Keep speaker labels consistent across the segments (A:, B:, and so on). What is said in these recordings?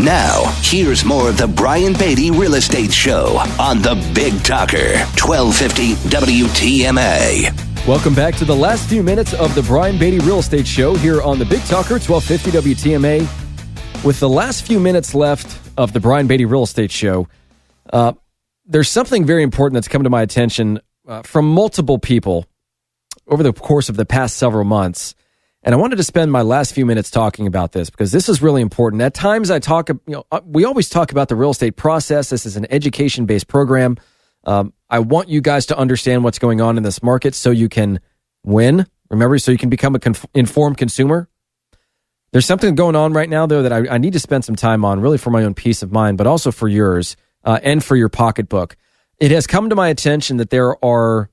A: Now, here's more of the Brian Beatty Real Estate Show on the Big Talker, 1250 WTMA.
B: Welcome back to the last few minutes of the Brian Beatty Real Estate Show here on the Big Talker, 1250 WTMA. With the last few minutes left of the Brian Beatty Real Estate Show, there's something very important that's come to my attention from multiple people over the course of the past several months. And I wanted to spend my last few minutes talking about this because this is really important. At times we always talk about the real estate process. This is an education-based program. I want you guys to understand what's going on in this market so you can win. Remember, so you can become an informed consumer. There's something going on right now, though, that I need to spend some time on, really for my own peace of mind, but also for yours and for your pocketbook. It has come to my attention that there are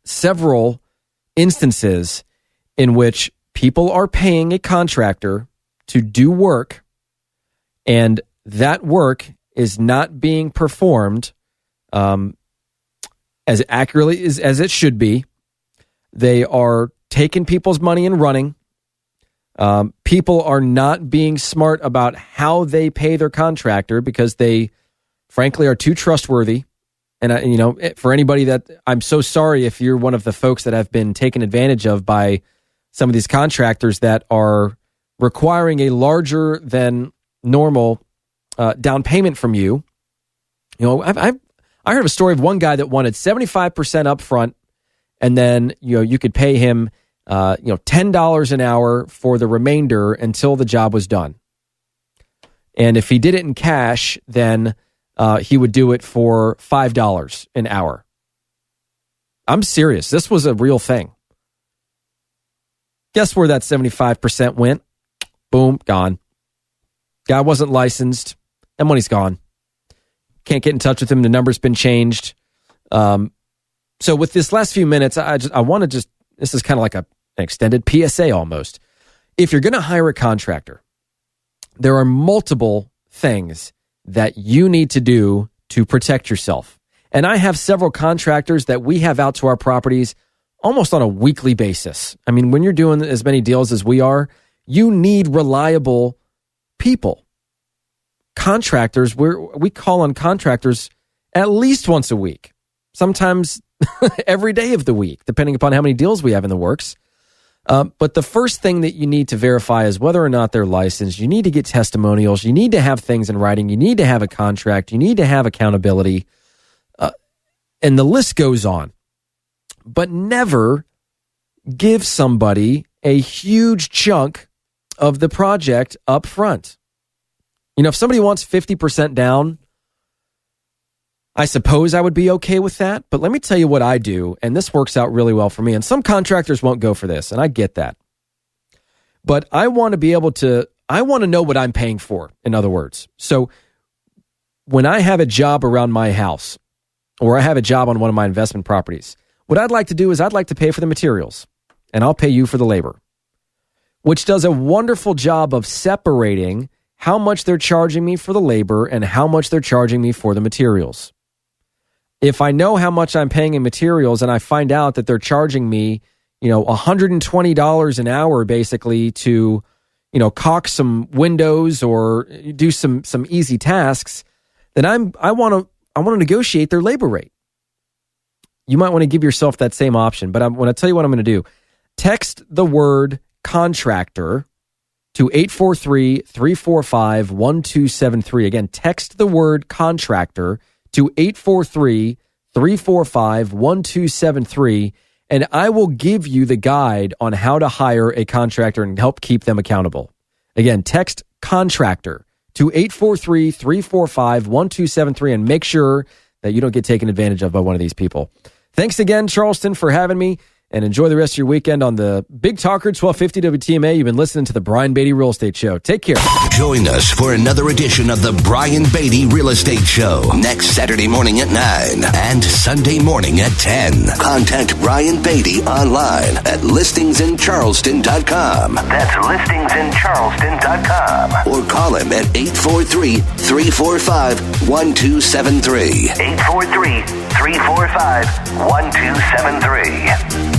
B: several instances in which people are paying a contractor to do work, and that work is not being performed as accurately as it should be. They are taking people's money and running. People are not being smart about how they pay their contractor because they, frankly, are too trustworthy. And, for anybody that, I'm so sorry if you're one of the folks that have been taken advantage of by some of these contractors that are requiring a larger than normal down payment from you. I heard of a story of one guy that wanted 75% up front, and then you could pay him $10 an hour for the remainder until the job was done. And if he did it in cash, then he would do it for $5 an hour. I'm serious. This was a real thing. Guess where that 75% went? Boom, gone. Guy wasn't licensed. That money's gone. Can't get in touch with him. The number's been changed. So with this last few minutes, I want to just, this is kind of like an extended PSA almost. If you're going to hire a contractor, there are multiple things that you need to do to protect yourself. And I have several contractors that we have out to our properties almost on a weekly basis. I mean, when you're doing as many deals as we are, you need reliable people. Contractors, we call on contractors at least once a week, sometimes every day of the week, depending upon how many deals we have in the works. But the first thing that you need to verify is whether or not they're licensed. You need to get testimonials. You need to have things in writing. You need to have a contract. You need to have accountability. And the list goes on. But never give somebody a huge chunk of the project up front. If somebody wants 50% down, I suppose I would be okay with that. But let me tell you what I do, and this works out really well for me. And some contractors won't go for this, and I get that. But I want to know what I'm paying for, in other words. So when I have a job around my house, or I have a job on one of my investment properties, what I'd like to do is I'd like to pay for the materials, and I'll pay you for the labor, which does a wonderful job of separating how much they're charging me for the labor and how much they're charging me for the materials. If I know how much I'm paying in materials and I find out that they're charging me, $120 an hour basically to, caulk some windows or do some easy tasks, then I want to negotiate their labor rate. You might want to give yourself that same option, but I want to tell you what I'm going to do. Text the word contractor to 843-345-1273. Again, text the word contractor to 843-345-1273, and I will give you the guide on how to hire a contractor and help keep them accountable. Again, text contractor to 843-345-1273 and make sure that you don't get taken advantage of by one of these people. Thanks again, Charleston, for having me, and enjoy the rest of your weekend on the Big Talker 1250 WTMA. You've been listening to the Brian Beatty Real Estate Show. Take care.
A: Join us for another edition of the Brian Beatty Real Estate Show next Saturday morning at 9 and Sunday morning at 10. Contact Brian Beatty online at listingsincharleston.com. That's listingsincharleston.com. Or call him at 843-345-1273. 843-345-1273.